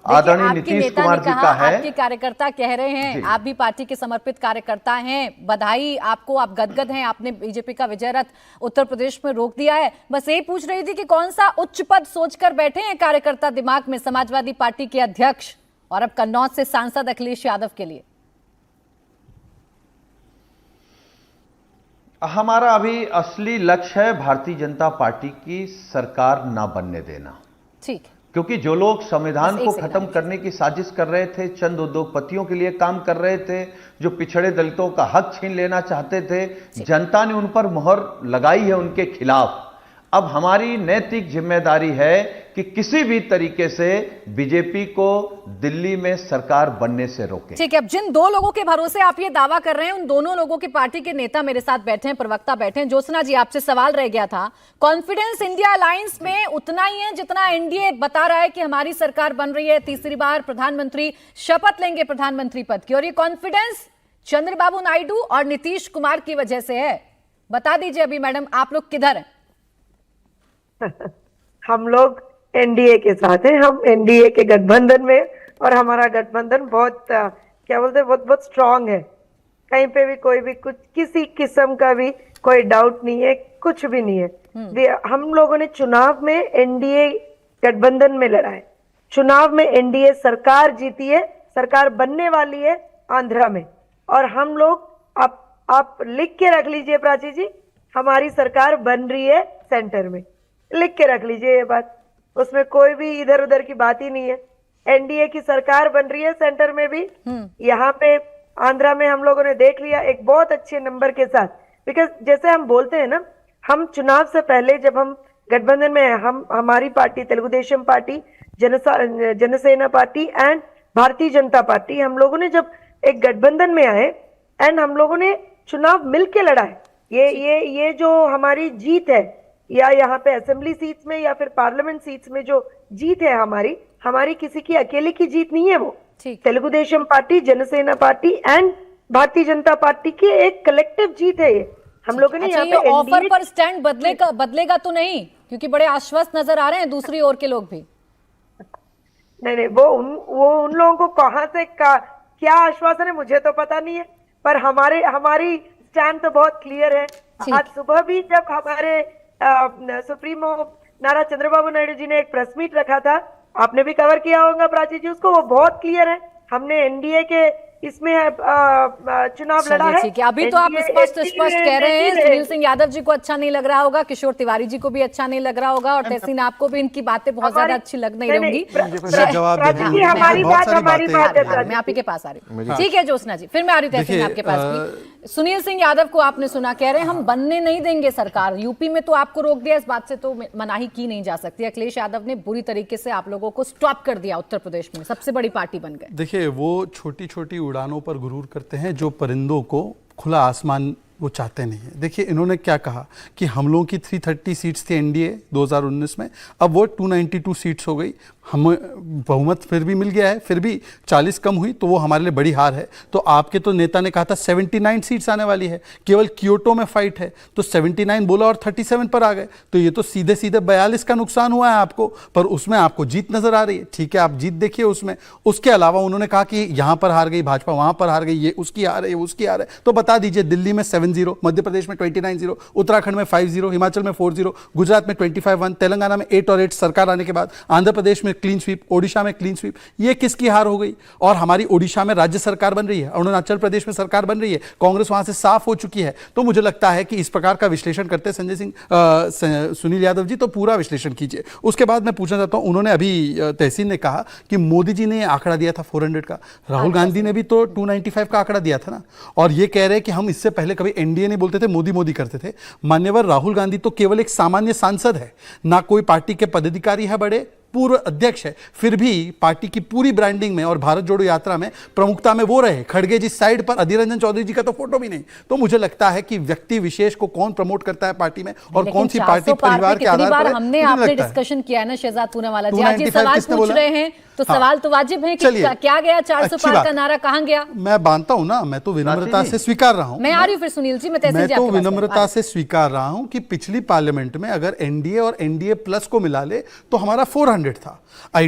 आदरणीय नीतीश कुमार जी का है। आपके कार्यकर्ता कह रहे हैं, आप भी पार्टी के समर्पित कार्यकर्ता हैं, बधाई आपको, आप गदगद हैं, आपने बीजेपी का विजय रथ उत्तर प्रदेश में रोक दिया है। बस यही पूछ रही थी कि कौन सा उच्च पद सोचकर बैठे हैं कार्यकर्ता दिमाग में समाजवादी पार्टी के अध्यक्ष और अब कन्नौज से सांसद अखिलेश यादव के लिए? हमारा अभी असली लक्ष्य है भारतीय जनता पार्टी की सरकार ना बनने देना। ठीक, क्योंकि जो लोग संविधान को खत्म करने की साजिश कर रहे थे, चंद उद्योगपतियों के लिए काम कर रहे थे, जो पिछड़े दलितों का हक छीन लेना चाहते थे, जनता ने उन पर मोहर लगाई है उनके खिलाफ। अब हमारी नैतिक जिम्मेदारी है कि किसी भी तरीके से बीजेपी को दिल्ली में सरकार बनने से रोके। ठीक है, अब जिन दो लोगों के भरोसे आप ये दावा कर रहे हैं, उन दोनों लोगों की पार्टी के नेता मेरे साथ बैठे हैं, प्रवक्ता बैठे हैं। ज्योत्सना जी, आपसे सवाल रह गया था, कॉन्फिडेंस इंडिया अलायंस में उतना ही है जितना एनडीए बता रहा है कि हमारी सरकार बन रही है, तीसरी बार प्रधानमंत्री शपथ लेंगे प्रधानमंत्री पद की, और ये कॉन्फिडेंस चंद्रबाबू नायडू और नीतीश कुमार की वजह से है। बता दीजिए अभी मैडम, आप लोग किधर हैं? हम लोग एनडीए के साथ हैं, हम एनडीए के गठबंधन में, और हमारा गठबंधन बहुत क्या बोलते हैं, बहुत बहुत स्ट्रांग है। कहीं पे भी कोई भी कुछ किसी किस्म का भी कोई डाउट नहीं है, कुछ भी नहीं है। हम लोगों ने चुनाव में एनडीए गठबंधन में लड़ा है, चुनाव में एनडीए सरकार जीती है, सरकार बनने वाली है आंध्रा में, और हम लोग आप लिख के रख लीजिए प्राची जी, हमारी सरकार बन रही है सेंटर में, लिख के रख लीजिए ये बात, उसमें कोई भी इधर उधर की बात ही नहीं है। एनडीए की सरकार बन रही है सेंटर में भी, यहाँ पे आंध्रा में हम लोगों ने देख लिया एक बहुत अच्छे नंबर के साथ। बिकॉज जैसे हम बोलते हैं ना, हम चुनाव से पहले जब हम गठबंधन में हम हमारी party Telugu Desam party, Jana Sena party and Bharatiya Janata party, हम लोगों ने जब एक गठबंधन में आए एंड हम लोगों ने चुनाव मिलके लड़ा है। ये जो हमारी जीत है, या यहाँ पे असेंबली सीट्स में या फिर पार्लियामेंट सीट्स में जो जीत है हमारी किसी की अकेले की जीत नहीं है, वो Telugu Desam party, Jana Sena party and Bharatiya Janata party की एक कलेक्टिव जीत है ये। हम लोगों ने यहाँ पे ऑफर पर स्टैंड बदलेगा तो नहीं, क्योंकि बड़े आश्वस्त नजर आ रहे हैं दूसरी ओर के लोग भी। नहीं, वो उन लोगों को कहां से क्या आश्वासन है मुझे तो पता नहीं है, पर हमारी स्टैंड तो बहुत क्लियर है। आज सुबह भी जब हमारे सुप्रीमो नारा चंद्रबाबू नायडू जी ने एक प्रेस मीट रखा था, आपने भी कवर किया होगा प्राची जी उसको, वो बहुत क्लियर है। हमने एनडीए के इसमें चुनाव लड़ा है। ठीक है, अभी तो आप स्पष्ट कह रहे हैं, सुनील सिंह यादव जी को अच्छा नहीं लग रहा होगा, किशोर तिवारी जी को भी अच्छा नहीं लग रहा होगा, और तहसीन आपको भी इनकी बातें बहुत ज्यादा अच्छी लग नहीं रही। मैं आप ही के पास आ रही हूँ। ठीक है ज्योत्सना जी, फिर मैं आ रही हूँ तहसीन आपके पास भी। सुनील सिंह यादव को आपने सुना, कह रहे हैं हम बनने नहीं देंगे सरकार। यूपी में तो आपको रोक दिया, इस बात से तो मनाही की नहीं जा सकती। अखिलेश यादव ने बुरी तरीके से आप लोगों को स्टॉप कर दिया, उत्तर प्रदेश में सबसे बड़ी पार्टी बन गए। देखिए, वो छोटी छोटी उड़ानों पर गुरूर करते हैं, जो परिंदों को खुला आसमान वो चाहते नहीं है। देखिए, इन्होंने क्या कहा कि हम लोगों की 330 सीट्स थी एनडीए 2019 में, अब वो 292 सीट्स हो गई। हम बहुमत फिर भी मिल गया है, फिर भी 40 कम हुई, तो वो हमारे लिए बड़ी हार है। तो आपके तो नेता ने कहा था 79 सीट्स आने वाली है, केवल क्योटो में फाइट है, तो 79 बोला और 37 पर आ गए, तो ये तो सीधे सीधे 42 का नुकसान हुआ है आपको, पर उसमें आपको जीत नजर आ रही है। ठीक है, आप जीत देखिए उसमें। उसके अलावा उन्होंने कहा कि यहां पर हार गई भाजपा, वहां पर हार गई, ये उसकी हार है, ये उसकी हार है। तो बता दीजिए, दिल्ली में 7-0, मध्य प्रदेश में 29-0, उत्तराखंड में 5-0, हिमाचल में 4-0, गुजरात में 25-1, तेलंगाना में 8 और 8 सरकार आने के बाद, आंध्र प्रदेश में क्लीन स्वीप, ओडिशा में क्लीन स्वीप। ये किसकी हार हो गई? और हमारी ओडिशा में राज्य सरकार बन रही है, अरुणाचल प्रदेश में सरकार बन रही है, कांग्रेस वहां से साफ हो चुकी है। तो मुझे लगता है कि इस प्रकार का विश्लेषण करते संजय सिंह सुनील यादव जी, तो पूरा विश्लेषण कीजिए। उसके बाद मैं पूछना चाहता हूं, उन्होंने अभी तहसीन ने कहा कि मोदी जी ने आंकड़ा दिया था 400 का, राहुल गांधी ने भी तो 295 का आंकड़ा दिया था ना, और ये कह रहे हैं कि हम इससे पहले कभी एनडीए नहीं बोलते थे, मोदी मोदी करते थे। मान्यवर राहुल गांधी तो केवल एक सामान्य सांसद है, ना कोई पार्टी के पदाधिकारी है, बड़े पूर्व अध्यक्ष है, फिर भी पार्टी की पूरी ब्रांडिंग में और भारत जोड़ो यात्रा में प्रमुखता में वो रहे। खड़गे जी साइड पर, अधीर रंजन चौधरी जी का तो फोटो भी नहीं। तो मुझे लगता है कि व्यक्ति विशेष को कौन प्रमोट करता है पार्टी में, और कौन सी पार्टी परिवार के आधार पर। हमने आपने डिस्कशन किया है ना शहजाद पूनावाला जी, आज ये सवाल पूछ रहे हैं, तो सवाल तो वाजिब है कि क्या गया 400 पार का नारा, कहां गया? मैं मानता हूं ना, मैं तो विनम्रता से स्वीकार रहा हूं। मैं आ रही हूं फिर सुनील जी, मैं तो विनम्रता से स्वीकार रहा हूं कि पिछली पार्लियामेंट में अगर एनडीए और एनडीए प्लस को मिला ले तो हमारा 400 था।